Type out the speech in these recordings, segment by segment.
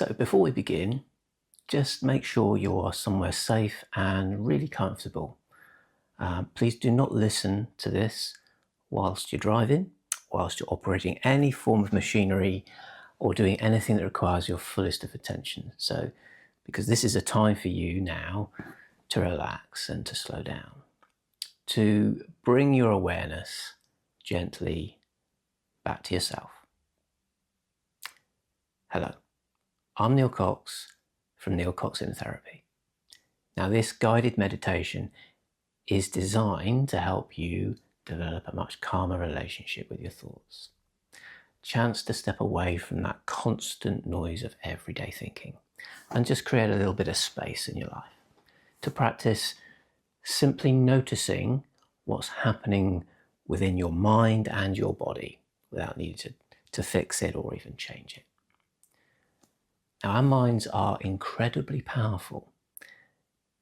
So before we begin, just make sure you are somewhere safe and really comfortable. Please do not listen to this whilst you're driving, whilst you're operating any form of machinery or doing anything that requires your fullest of attention. So, because this is a time for you now to relax and to slow down, to bring your awareness gently back to yourself. Hello, I'm Neil Cox from Neil Cox Hypnotherapy. Now, this guided meditation is designed to help you develop a much calmer relationship with your thoughts. Chance to step away from that constant noise of everyday thinking and just create a little bit of space in your life. To practice simply noticing what's happening within your mind and your body without needing to fix it or even change it. Now, our minds are incredibly powerful.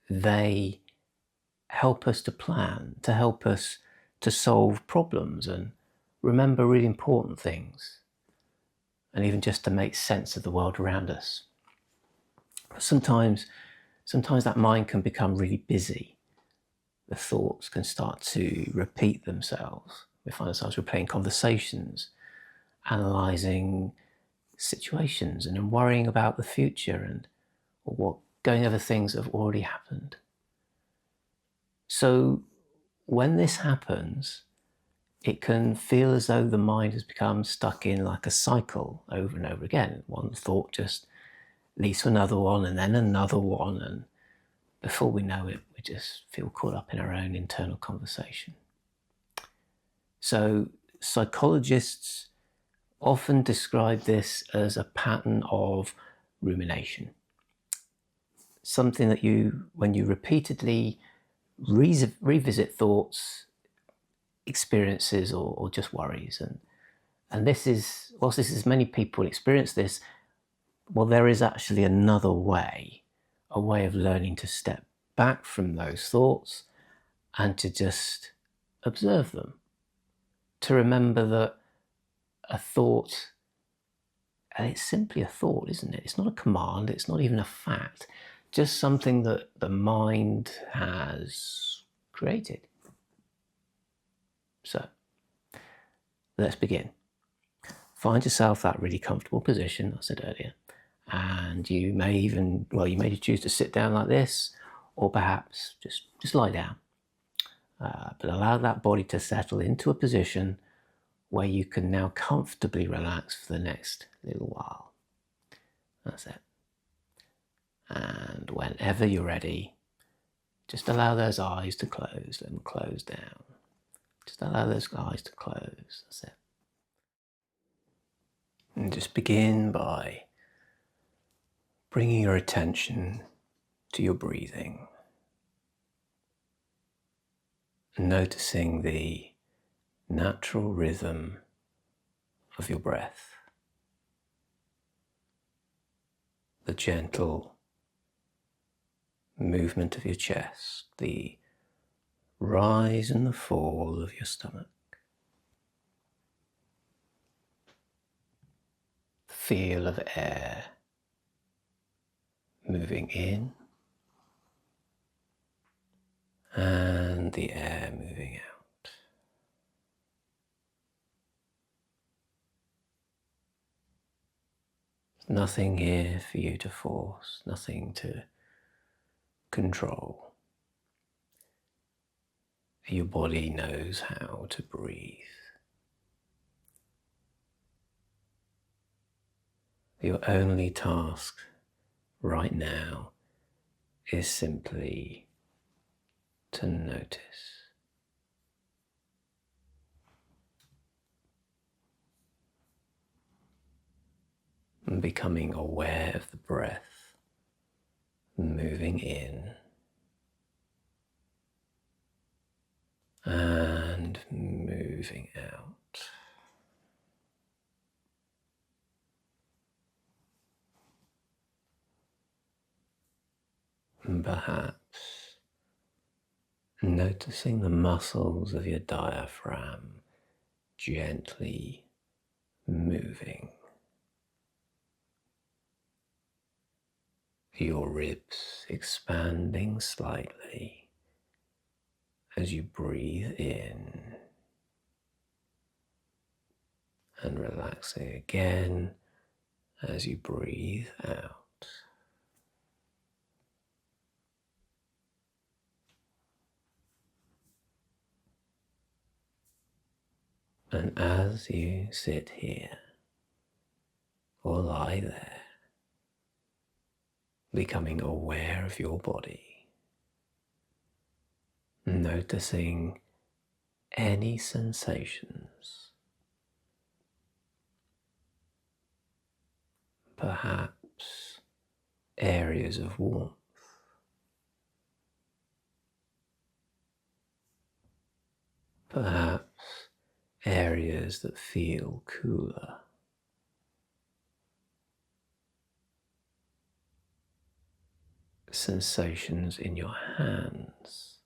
They help us to plan, to help us to solve problems and remember really important things, and even just to make sense of the world around us. Sometimes that mind can become really busy. The thoughts can start to repeat themselves. We find ourselves replaying conversations, analysing situations, and then worrying about the future or going over things that have already happened. So when this happens, it can feel as though the mind has become stuck in like a cycle over and over again. One thought just leads to another one and then another one, and before we know it, we just feel caught up in our own internal conversation. So psychologists often describe this as a pattern of rumination. Something that when you repeatedly revisit thoughts, experiences, or just worries. And whilst many people experience this, well, there is actually another way, a way of learning to step back from those thoughts and to just observe them. To remember that a thought, and it's simply a thought, isn't it? It's not a command, it's not even a fact, just something that the mind has created. So, let's begin. Find yourself that really comfortable position I said earlier, and you may choose to sit down like this, or perhaps just lie down. But allow that body to settle into a position where you can now comfortably relax for the next little while. That's it. And whenever you're ready, just allow those eyes to close. Let them close down. Just allow those eyes to close. That's it. And just begin by bringing your attention to your breathing. Noticing the natural rhythm of your breath. The gentle movement of your chest, the rise and the fall of your stomach. The feel of air moving in and the air moving out. There's nothing here for you to force, nothing to control. Your body knows how to breathe. Your only task right now is simply to notice. And becoming aware of the breath moving in and moving out. And perhaps noticing the muscles of your diaphragm gently moving. your ribs expanding slightly as you breathe in and relaxing again as you breathe out. And as you sit here or lie there, becoming aware of your body, noticing any sensations, perhaps areas of warmth, perhaps areas that feel cooler, sensations in your hands,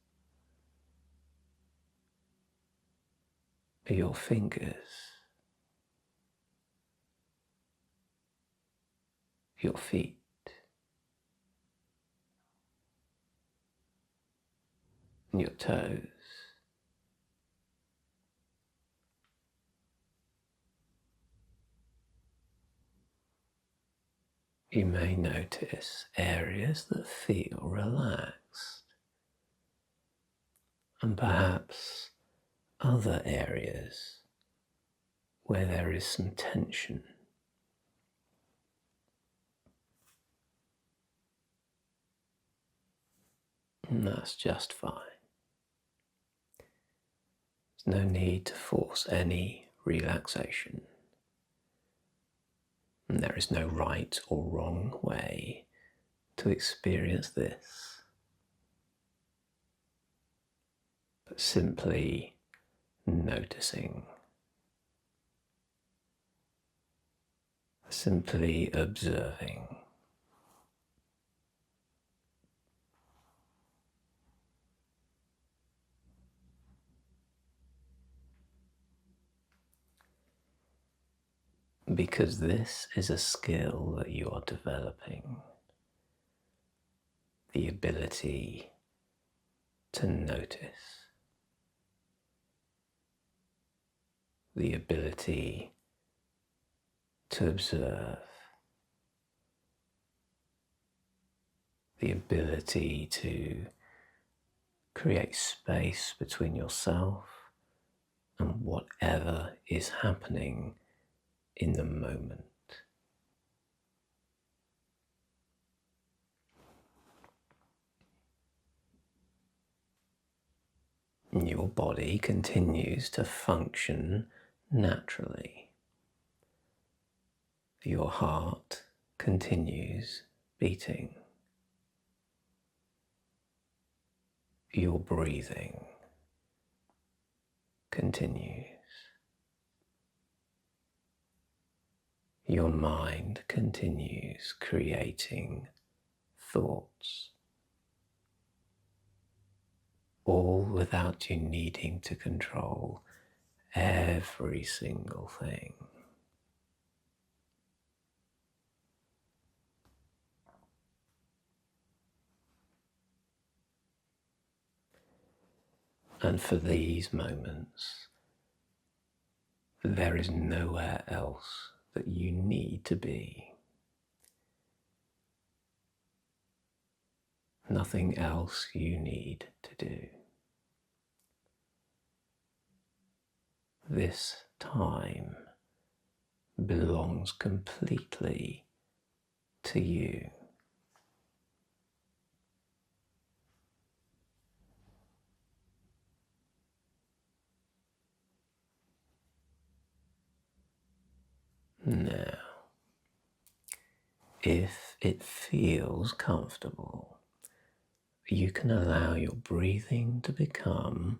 your fingers, your feet, your toes. You may notice areas that feel relaxed, and perhaps other areas where there is some tension. And that's just fine. There's no need to force any relaxation. And there is no right or wrong way to experience this, but simply noticing, simply observing. Because this is a skill that you are developing, the ability to notice, the ability to observe, the ability to create space between yourself and whatever is happening in the moment. Your body continues to function naturally. Your heart continues beating. Your breathing continues. Your mind continues creating thoughts, all without you needing to control every single thing. And for these moments, there is nowhere else that you need to be. Nothing else you need to do. This time belongs completely to you. Now, if it feels comfortable, you can allow your breathing to become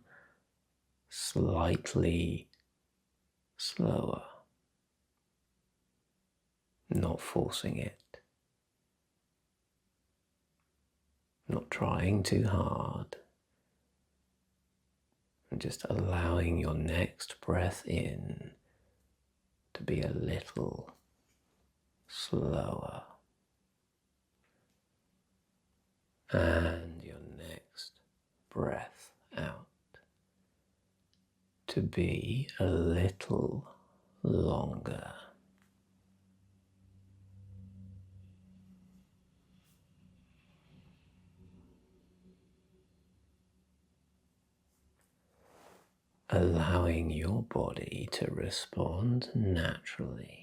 slightly slower, not forcing it, not trying too hard, and just allowing your next breath in to be a little slower. and your next breath out to be a little longer. Allowing your body to respond naturally.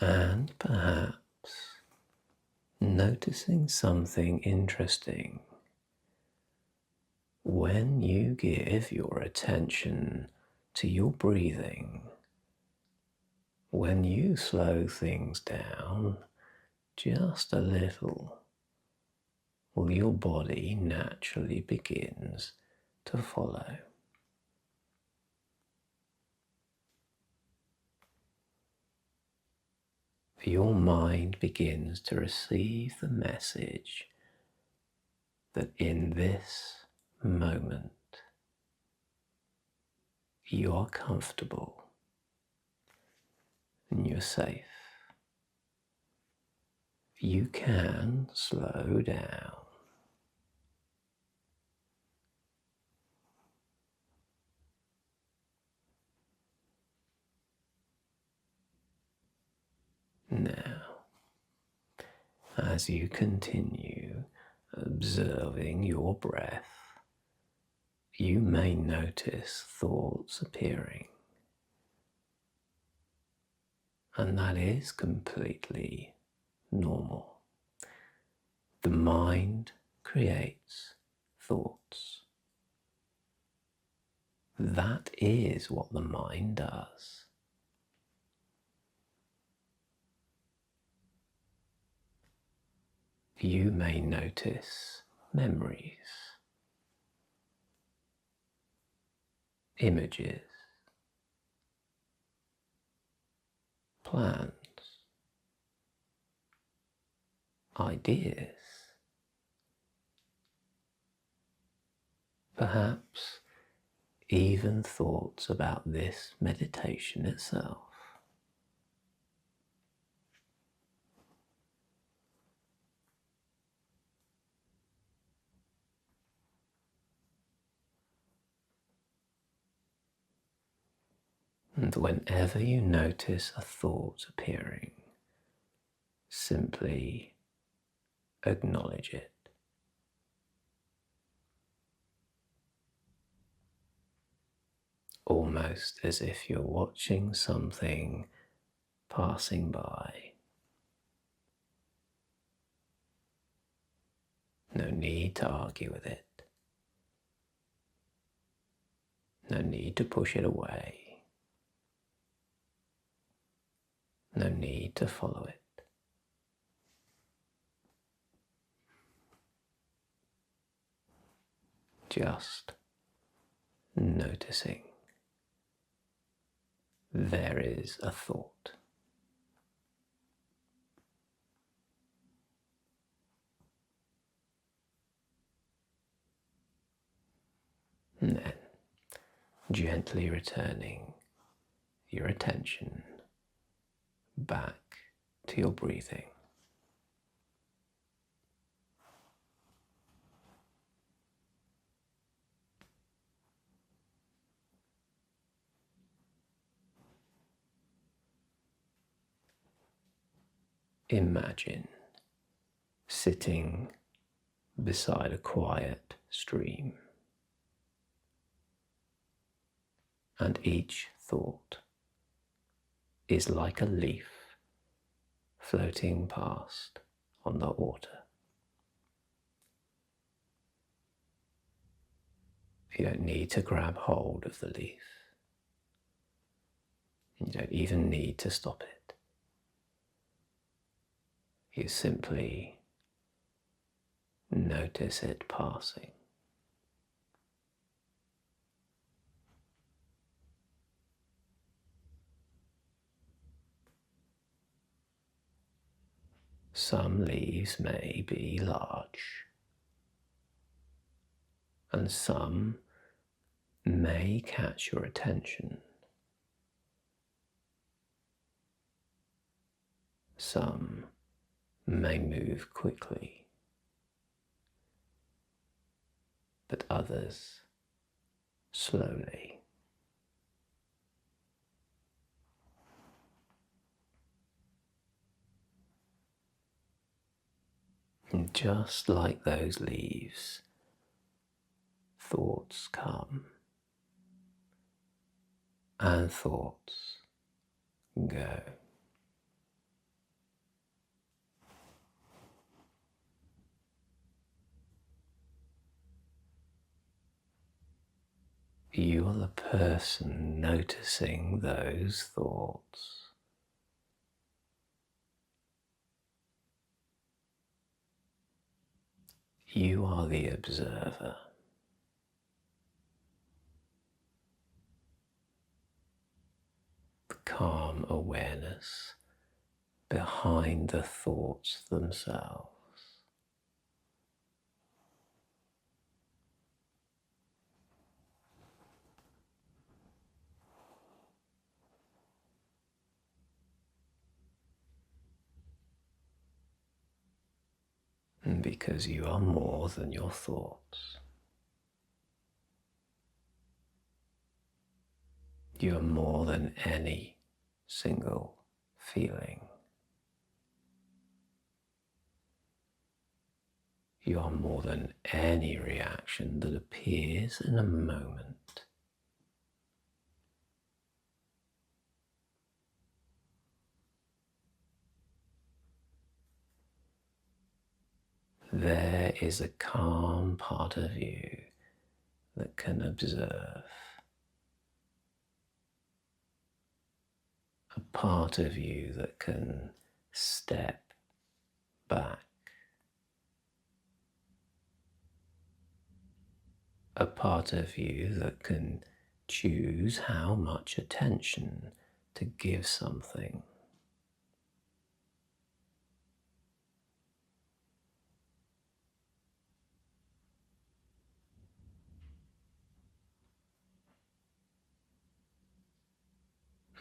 And perhaps noticing something interesting when you give your attention to your breathing. When you slow things down just a little, well, your body naturally begins to follow. Your mind begins to receive the message that in this moment you are comfortable and you're safe. You can slow down. Now, as you continue observing your breath, you may notice thoughts appearing, and that is completely normal. The mind creates thoughts. That is what the mind does. You may notice memories, images, plans, ideas, perhaps even thoughts about this meditation itself. And whenever you notice a thought appearing, simply acknowledge it. Almost as if you're watching something passing by. No need to argue with it. No need to push it away. No need to follow it. Just noticing. There is a thought. And then gently returning your attention back to your breathing. Imagine sitting beside a quiet stream, and each thought is like a leaf floating past on the water. You don't need to grab hold of the leaf. You don't even need to stop it. You simply notice it passing. Some leaves may be large, and some may catch your attention. Some may move quickly, but others slowly. And just like those leaves, thoughts come and thoughts go. You're the person noticing those thoughts. You are the observer. The calm awareness behind the thoughts themselves. And because you are more than your thoughts. You are more than any single feeling. You are more than any reaction that appears in a moment. There is a calm part of you that can observe. A part of you that can step back. A part of you that can choose how much attention to give something.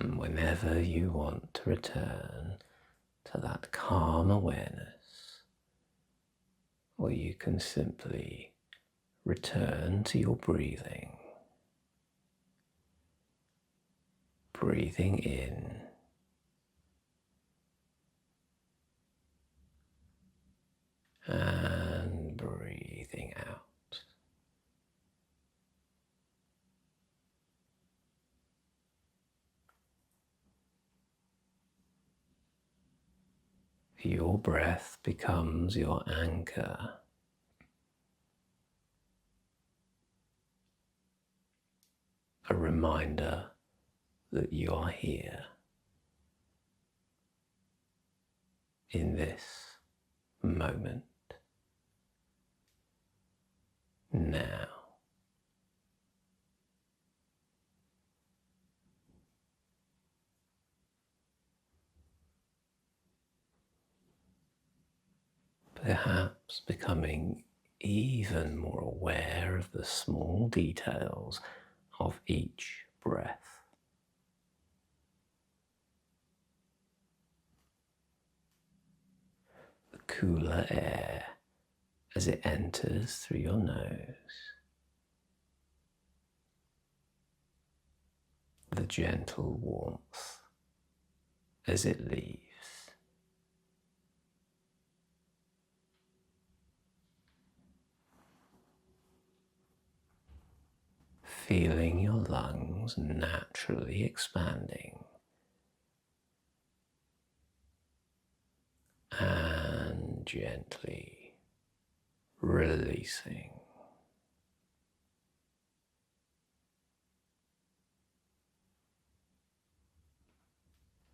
And whenever you want to return to that calm awareness, or you can simply return to your breathing. Breathing in and breathing out. Your breath becomes your anchor. A reminder that you are here in this moment now. Perhaps becoming even more aware of the small details of each breath. The cooler air as it enters through your nose. The gentle warmth as it leaves. Feeling your lungs naturally expanding and gently releasing.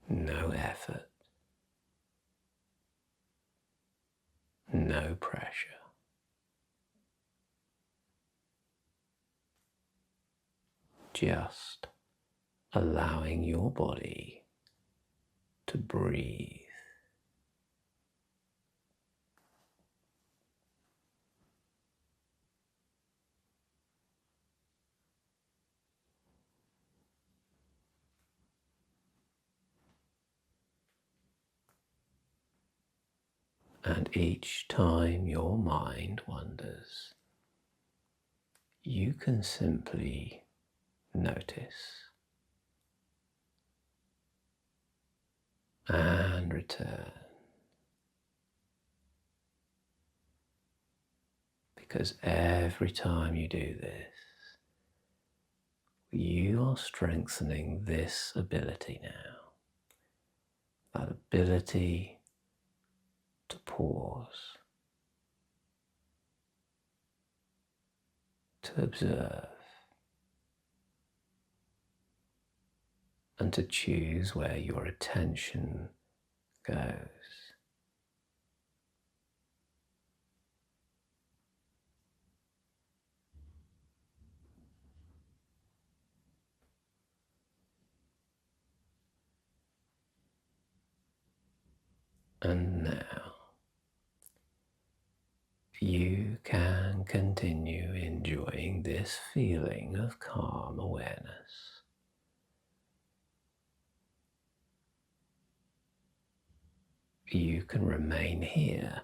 No effort, no pressure. Just allowing your body to breathe. And each time your mind wanders, you can simply notice and return. Because every time you do this, you are strengthening this ability now. That ability to pause, to observe, and to choose where your attention goes. And now you can continue enjoying this feeling of calm awareness. You can remain here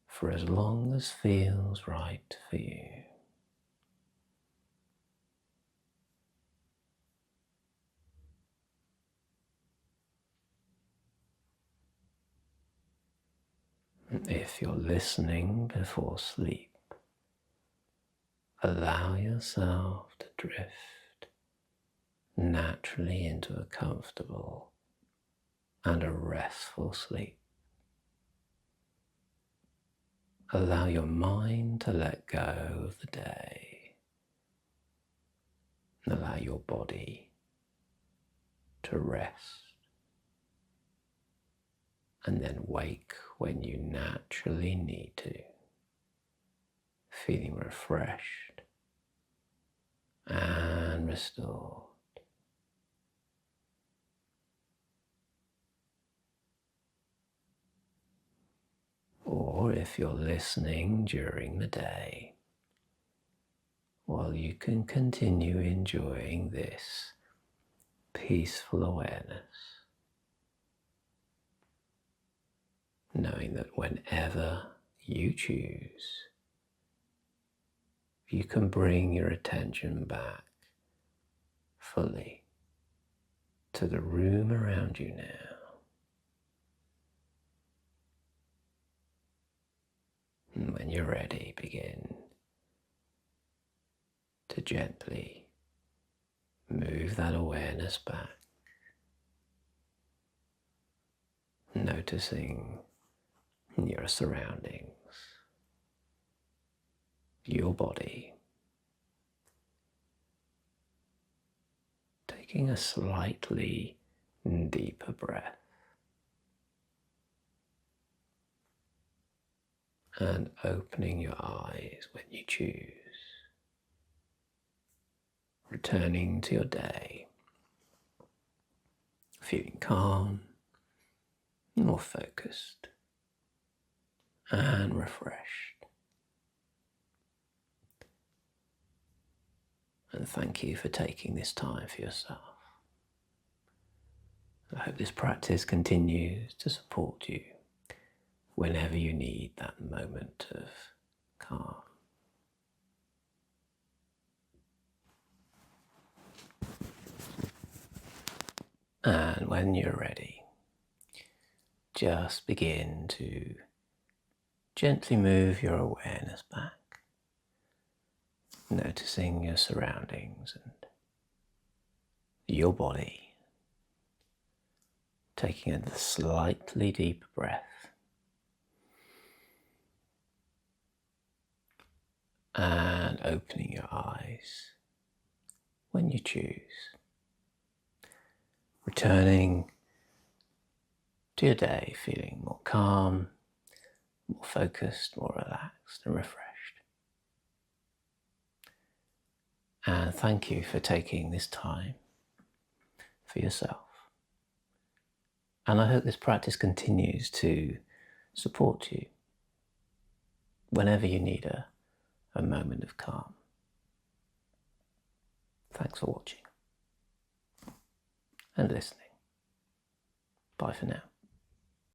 for as long as feels right for you. If you're listening before sleep, allow yourself to drift naturally into a comfortable and a restful sleep. Allow your mind to let go of the day. Allow your body to rest. And then wake when you naturally need to, feeling refreshed and restored. Or if you're listening during the day, well, you can continue enjoying this peaceful awareness, knowing that whenever you choose, you can bring your attention back fully to the room around you now. And when you're ready, begin to gently move that awareness back, noticing your surroundings, your body, taking a slightly deeper breath and opening your eyes when you choose, returning to your day, feeling calm, more focused and refreshed. And thank you for taking this time for yourself. I hope this practice continues to support you whenever you need that moment of calm. And when you're ready, just begin to gently move your awareness back, noticing your surroundings and your body, taking a slightly deeper breath and opening your eyes when you choose, returning to your day feeling more calm, more focused, more relaxed and refreshed. And thank you for taking this time for yourself. And I hope this practice continues to support you whenever you need a moment of calm. Thanks for watching and listening. Bye for now.